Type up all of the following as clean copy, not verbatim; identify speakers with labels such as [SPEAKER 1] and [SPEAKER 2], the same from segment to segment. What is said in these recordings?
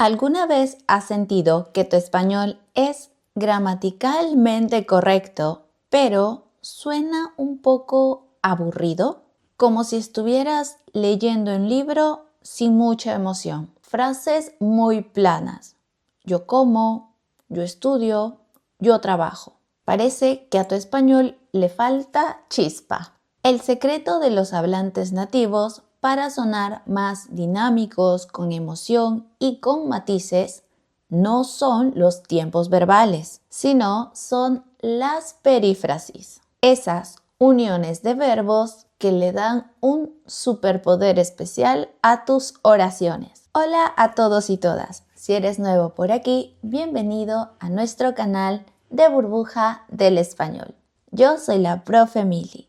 [SPEAKER 1] ¿Alguna vez has sentido que tu español es gramaticalmente correcto, pero suena un poco aburrido? Como si estuvieras leyendo un libro sin mucha emoción. Frases muy planas. Yo como, yo estudio, yo trabajo. Parece que a tu español le falta chispa. El secreto de los hablantes nativos para sonar más dinámicos, con emoción y con matices, no son los tiempos verbales, sino son las perífrasis. Esas uniones de verbos que le dan un superpoder especial a tus oraciones. Hola a todos y todas. Si eres nuevo por aquí, bienvenido a nuestro canal de Burbuja del Español. Yo soy la profe Mili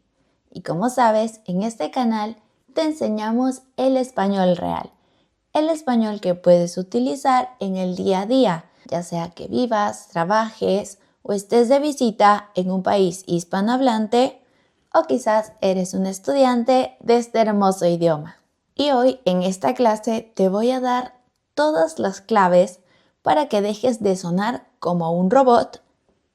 [SPEAKER 1] y como sabes, en este canal te enseñamos el español real, el español que puedes utilizar en el día a día, ya sea que vivas, trabajes o estés de visita en un país hispanohablante o quizás eres un estudiante de este hermoso idioma. Y hoy en esta clase te voy a dar todas las claves para que dejes de sonar como un robot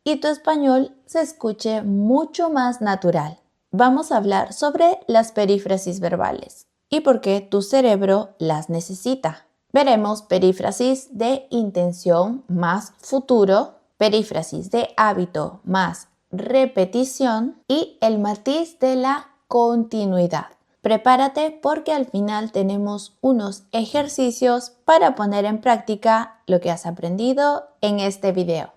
[SPEAKER 1] y tu español se escuche mucho más natural. Vamos a hablar sobre las perífrasis verbales y por qué tu cerebro las necesita. Veremos perífrasis de intención más futuro, perífrasis de hábito más repetición y el matiz de la continuidad. Prepárate porque al final tenemos unos ejercicios para poner en práctica lo que has aprendido en este video.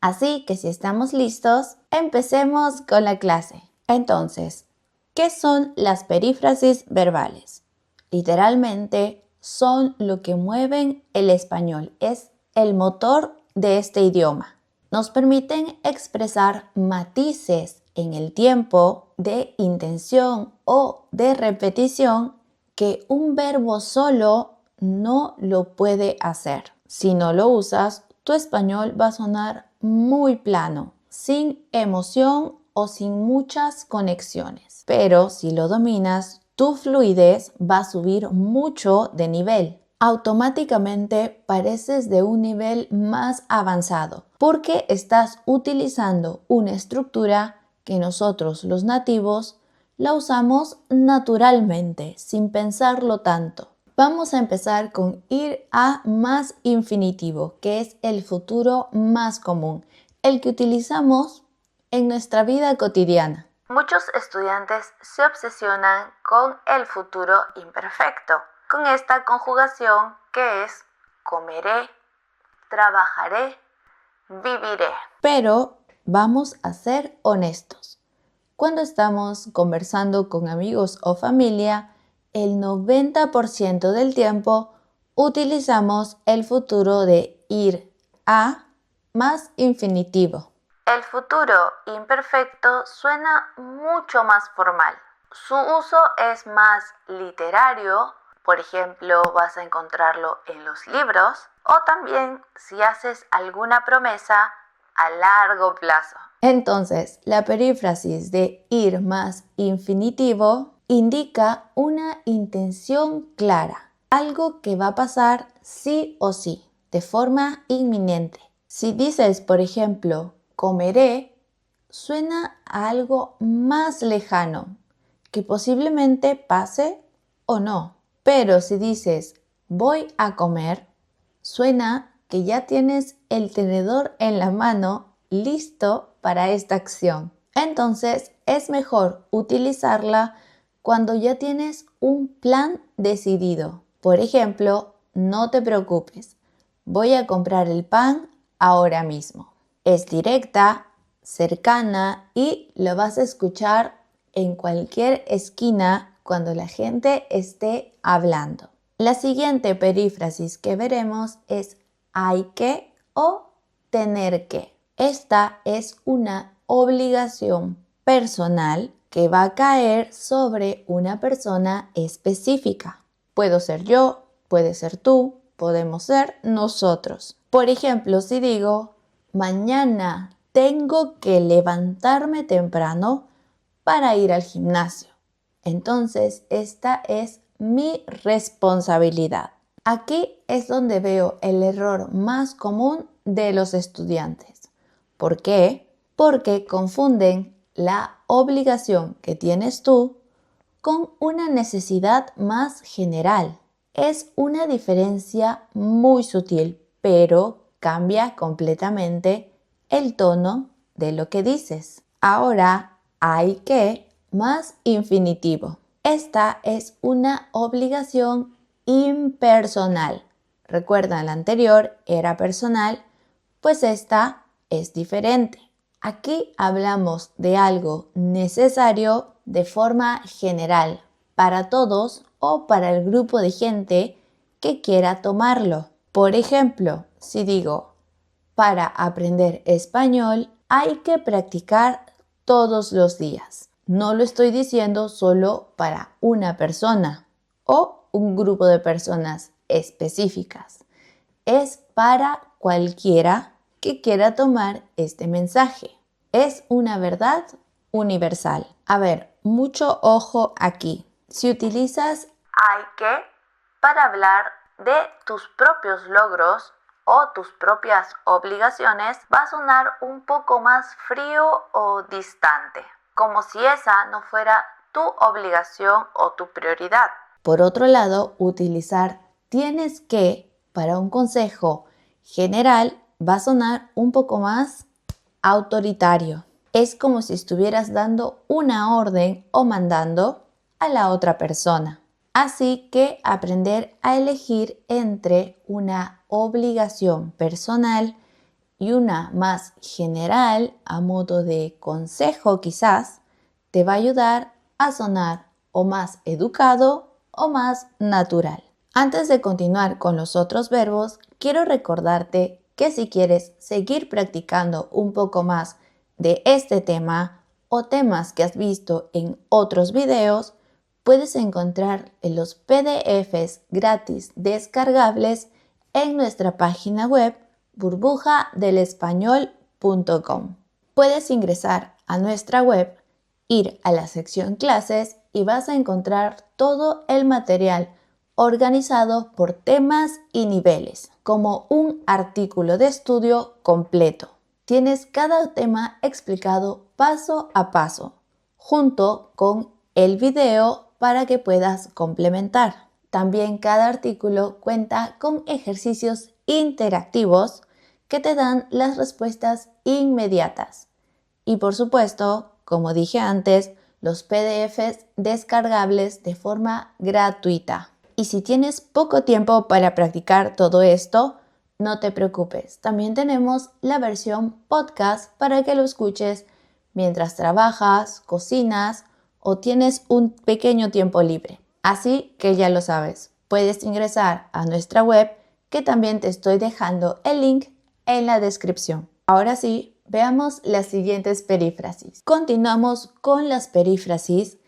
[SPEAKER 1] Así que si estamos listos, empecemos con la clase. Entonces, ¿qué son las perífrasis verbales? Literalmente, son lo que mueven el español. Es el motor de este idioma. Nos permiten expresar matices en el tiempo de intención o de repetición que un verbo solo no lo puede hacer. Si no lo usas, tu español va a sonar muy plano, sin emoción o sin muchas conexiones. Pero si lo dominas, tu fluidez va a subir mucho de nivel. Automáticamente pareces de un nivel más avanzado porque estás utilizando una estructura que nosotros los nativos la usamos naturalmente, sin pensarlo tanto. Vamos a empezar con ir a más infinitivo, que es el futuro más común, el que utilizamos en nuestra vida cotidiana. Muchos estudiantes se obsesionan con el futuro imperfecto, con esta conjugación que es comeré, trabajaré, viviré. Pero vamos a ser honestos. Cuando estamos conversando con amigos o familia, el 90% del tiempo utilizamos el futuro de ir a más infinitivo. El futuro imperfecto suena mucho más formal. Su uso es más literario, por ejemplo, vas a encontrarlo en los libros o también si haces alguna promesa a largo plazo. Entonces, la perífrasis de ir más infinitivo indica una intención clara, algo que va a pasar sí o sí, de forma inminente. Si dices, por ejemplo, comeré, suena a algo más lejano, que posiblemente pase o no. Pero si dices, voy a comer, suena que ya tienes el tenedor en la mano listo para esta acción. Entonces, es mejor utilizarla cuando ya tienes un plan decidido. Por ejemplo, no te preocupes, voy a comprar el pan ahora mismo. Es directa, cercana y lo vas a escuchar en cualquier esquina cuando la gente esté hablando. La siguiente perífrasis que veremos es hay que o tener que. Esta es una obligación personal que va a caer sobre una persona específica. Puedo ser yo, puede ser tú, podemos ser nosotros. Por ejemplo, si digo, mañana tengo que levantarme temprano para ir al gimnasio. Entonces, esta es mi responsabilidad. Aquí es donde veo el error más común de los estudiantes. ¿Por qué? Porque confunden la obligación que tienes tú con una necesidad más general. Es una diferencia muy sutil, pero cambia completamente el tono de lo que dices. Ahora hay que más infinitivo. Esta es una obligación impersonal. Recuerda, la anterior era personal, pues esta es diferente. Aquí hablamos de algo necesario de forma general para todos o para el grupo de gente que quiera tomarlo. Por ejemplo, si digo, para aprender español hay que practicar todos los días. No lo estoy diciendo solo para una persona o un grupo de personas específicas. Es para cualquiera que quiera tomar este mensaje. Es una verdad universal. A ver, mucho ojo aquí. Si utilizas hay que para hablar de tus propios logros o tus propias obligaciones, va a sonar un poco más frío o distante, como si esa no fuera tu obligación o tu prioridad. Por otro lado, utilizar tienes que para un consejo general va a sonar un poco más autoritario. Es como si estuvieras dando una orden o mandando a la otra persona. Así que aprender a elegir entre una obligación personal y una más general, a modo de consejo quizás, te va a ayudar a sonar o más educado o más natural. Antes de continuar con los otros verbos, quiero recordarte que si quieres seguir practicando un poco más de este tema o temas que has visto en otros videos, puedes encontrar los PDFs gratis descargables en nuestra página web burbujadelespañol.com. Puedes ingresar a nuestra web, ir a la sección clases y vas a encontrar todo el material organizado por temas y niveles, como un artículo de estudio completo. Tienes cada tema explicado paso a paso, junto con el video para que puedas complementar. También cada artículo cuenta con ejercicios interactivos que te dan las respuestas inmediatas. Y por supuesto, como dije antes, los PDFs descargables de forma gratuita. Y si tienes poco tiempo para practicar todo esto, no te preocupes. También tenemos la versión podcast para que lo escuches mientras trabajas, cocinas o tienes un pequeño tiempo libre. Así que ya lo sabes, puedes ingresar a nuestra web, que también te estoy dejando el link en la descripción. Ahora sí, veamos las siguientes perífrasis. Continuamos con las perífrasis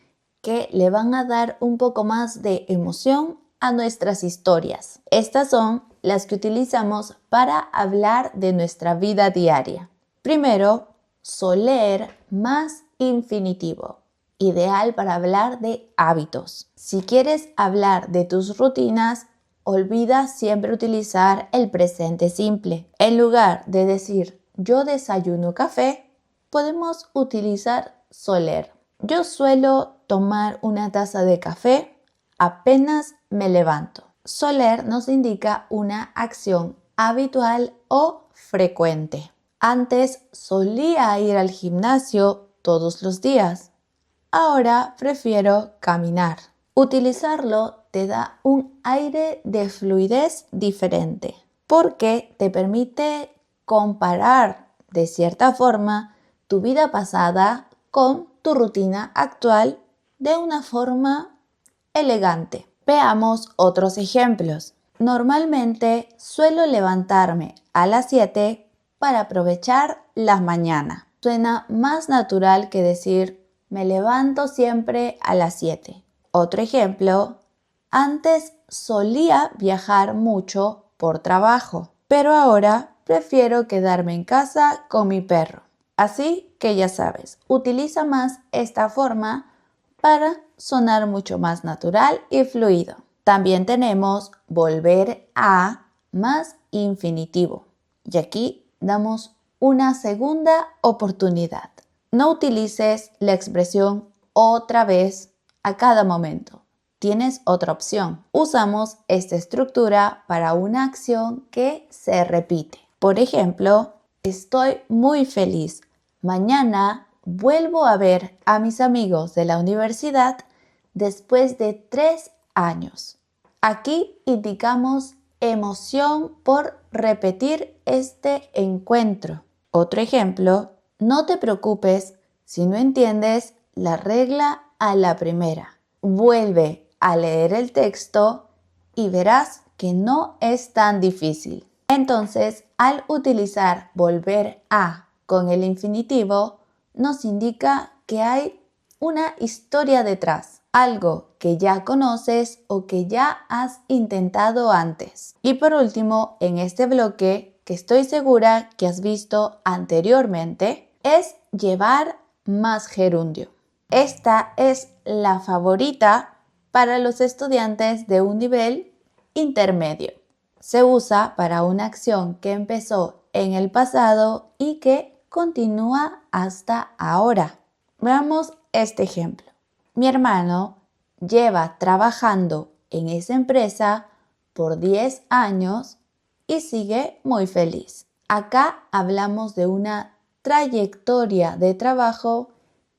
[SPEAKER 1] que le van a dar un poco más de emoción a nuestras historias. Estas son las que utilizamos para hablar de nuestra vida diaria. Primero, soler más infinitivo. Ideal para hablar de hábitos. Si quieres hablar de tus rutinas, olvida siempre utilizar el presente simple. En lugar de decir yo desayuno café, podemos utilizar soler. Yo suelo tomar una taza de café apenas me levanto. Soler nos indica una acción habitual o frecuente. Antes solía ir al gimnasio todos los días. Ahora prefiero caminar. Utilizarlo te da un aire de fluidez diferente porque te permite comparar de cierta forma tu vida pasada con tu rutina actual de una forma elegante. Veamos otros ejemplos. Normalmente suelo levantarme a las 7 para aprovechar la mañana. Suena más natural que decir me levanto siempre a las 7. Otro ejemplo, antes solía viajar mucho por trabajo, pero ahora prefiero quedarme en casa con mi perro. Así que ya sabes, utiliza más esta forma para sonar mucho más natural y fluido. También tenemos volver a más infinitivo. Y aquí damos una segunda oportunidad. No utilices la expresión otra vez a cada momento. Tienes otra opción. Usamos esta estructura para una acción que se repite. Por ejemplo, estoy muy feliz. Mañana vuelvo a ver a mis amigos de la universidad después de 3 años. Aquí indicamos emoción por repetir este encuentro. Otro ejemplo, no te preocupes si no entiendes la regla a la primera. Vuelve a leer el texto y verás que no es tan difícil. Entonces, al utilizar volver a con el infinitivo, nos indica que hay una historia detrás, algo que ya conoces o que ya has intentado antes. Y por último, en este bloque, que estoy segura que has visto anteriormente, es llevar más gerundio. Esta es la favorita para los estudiantes de un nivel intermedio. Se usa para una acción que empezó en el pasado y que continúa hasta ahora. Veamos este ejemplo. Mi hermano lleva trabajando en esa empresa por 10 años y sigue muy feliz. Acá hablamos de una trayectoria de trabajo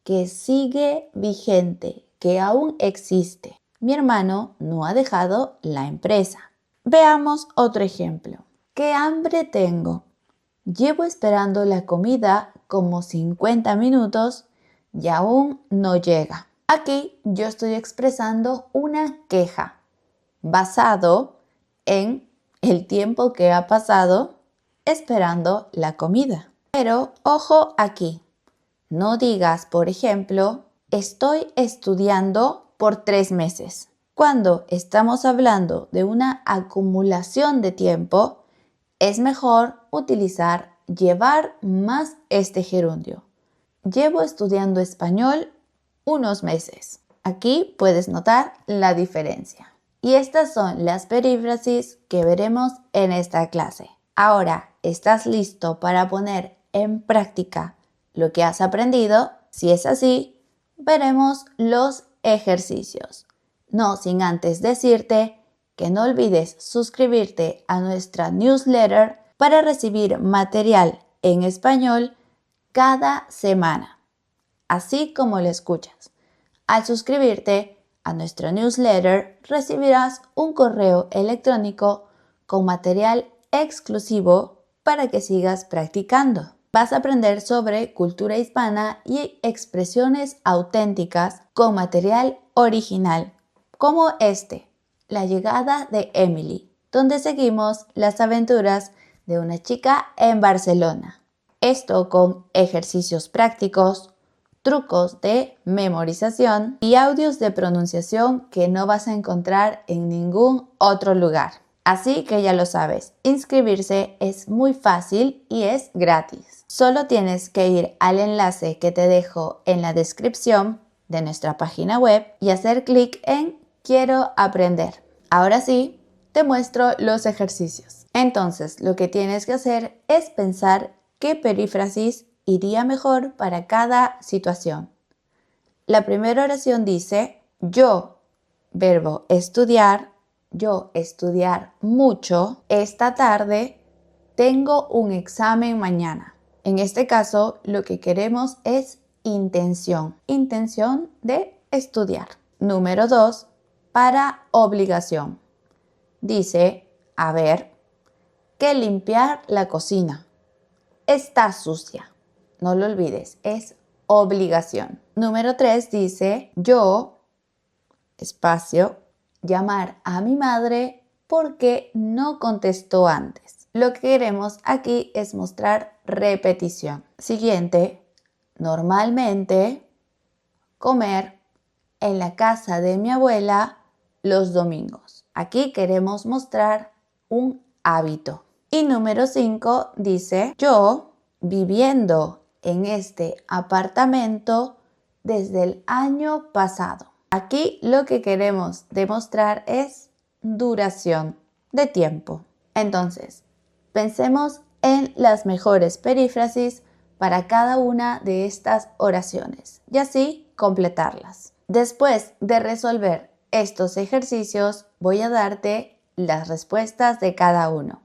[SPEAKER 1] que sigue vigente, que aún existe. Mi hermano no ha dejado la empresa. Veamos otro ejemplo. ¡Qué hambre tengo! Llevo esperando la comida como 50 minutos y aún no llega. Aquí yo estoy expresando una queja basado en el tiempo que ha pasado esperando la comida. Pero ojo aquí, no digas, por ejemplo, estoy estudiando por 3 meses. Cuando estamos hablando de una acumulación de tiempo, es mejor utilizar llevar más este gerundio. Llevo estudiando español unos meses. Aquí puedes notar la diferencia. Y estas son las perífrasis que veremos en esta clase. Ahora, ¿estás listo para poner en práctica lo que has aprendido? Si es así, veremos los ejercicios. No sin antes decirte que no olvides suscribirte a nuestra newsletter para recibir material en español cada semana, así como lo escuchas. Al suscribirte a nuestra newsletter recibirás un correo electrónico con material exclusivo para que sigas practicando. Vas a aprender sobre cultura hispana y expresiones auténticas con material original, como La llegada de Emily, donde seguimos las aventuras de una chica en Barcelona. Esto con ejercicios prácticos, trucos de memorización y audios de pronunciación que no vas a encontrar en ningún otro lugar. Así que ya lo sabes, inscribirse es muy fácil y es gratis. Solo tienes que ir al enlace que te dejo en la descripción de nuestra página web y hacer clic en Quiero aprender. Ahora sí, te muestro los ejercicios. Entonces, lo que tienes que hacer es pensar qué perífrasis iría mejor para cada situación. La primera oración dice, yo, verbo estudiar, yo estudiar mucho, esta tarde tengo un examen mañana. En este caso, lo que queremos es intención de estudiar. Número 2, para obligación. Dice, a ver, que limpiar la cocina. Está sucia. No lo olvides, es obligación. Número 3 dice, yo, espacio, llamar a mi madre porque no contestó antes. Lo que queremos aquí es mostrar repetición. Siguiente, normalmente, comer en la casa de mi abuela los domingos. Aquí queremos mostrar un hábito. Y número 5 dice, yo viviendo en este apartamento desde el año pasado. Aquí lo que queremos demostrar es duración de tiempo. Entonces, pensemos en las mejores perífrasis para cada una de estas oraciones y así completarlas. Después de resolver estos ejercicios, voy a darte las respuestas de cada uno.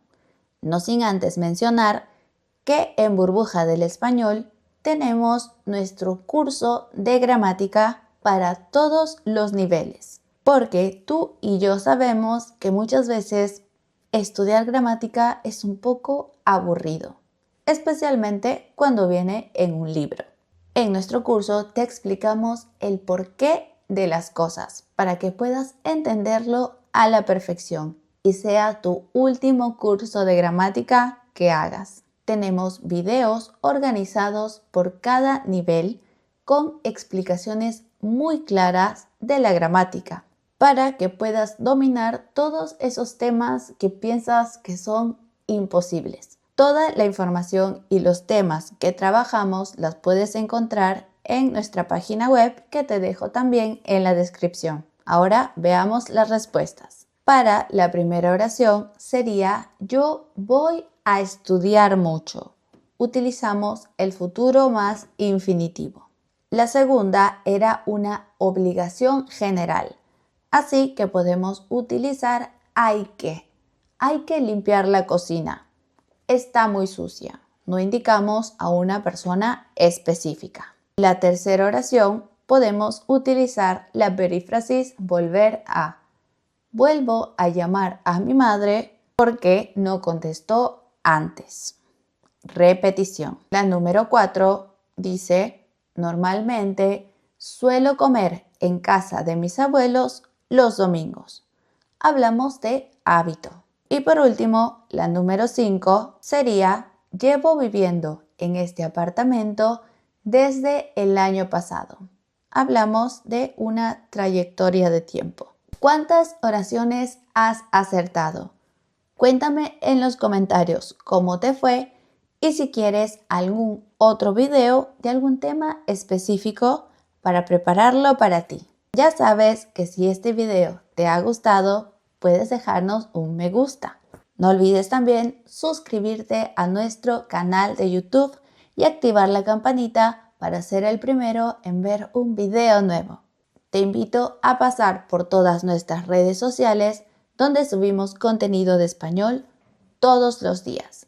[SPEAKER 1] No sin antes mencionar que en Burbuja del Español tenemos nuestro curso de gramática para todos los niveles, porque tú y yo sabemos que muchas veces estudiar gramática es un poco aburrido, especialmente cuando viene en un libro. En nuestro curso te explicamos el porqué de las cosas para que puedas entenderlo a la perfección y sea tu último curso de gramática que hagas. Tenemos videos organizados por cada nivel con explicaciones muy claras de la gramática para que puedas dominar todos esos temas que piensas que son imposibles. Toda la información y los temas que trabajamos las puedes encontrar en nuestra página web que te dejo también en la descripción. Ahora veamos las respuestas. Para la primera oración sería yo voy a estudiar mucho. Utilizamos el futuro más infinitivo. La segunda era una obligación general, así que podemos utilizar hay que. Hay que limpiar la cocina. Está muy sucia. No indicamos a una persona específica. La tercera oración podemos utilizar la perífrasis volver a. Vuelvo a llamar a mi madre porque no contestó antes. Repetición. La número 4 dice, normalmente suelo comer en casa de mis abuelos los domingos. Hablamos de hábito. Y por último, la número 5 sería, llevo viviendo en este apartamento desde el año pasado. Hablamos de una trayectoria de tiempo. ¿Cuántas oraciones has acertado? Cuéntame en los comentarios cómo te fue y si quieres algún otro video de algún tema específico para prepararlo para ti. Ya sabes que si este video te ha gustado, puedes dejarnos un me gusta. No olvides también suscribirte a nuestro canal de YouTube y activar la campanita para ser el primero en ver un video nuevo. Te invito a pasar por todas nuestras redes sociales donde subimos contenido de español todos los días.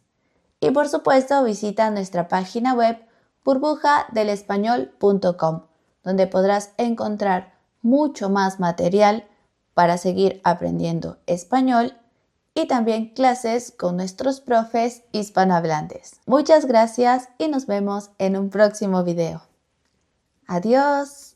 [SPEAKER 1] Y por supuesto visita nuestra página web burbujadelespañol.com, donde podrás encontrar mucho más material para seguir aprendiendo español y también clases con nuestros profes hispanohablantes. Muchas gracias y nos vemos en un próximo video. Adiós.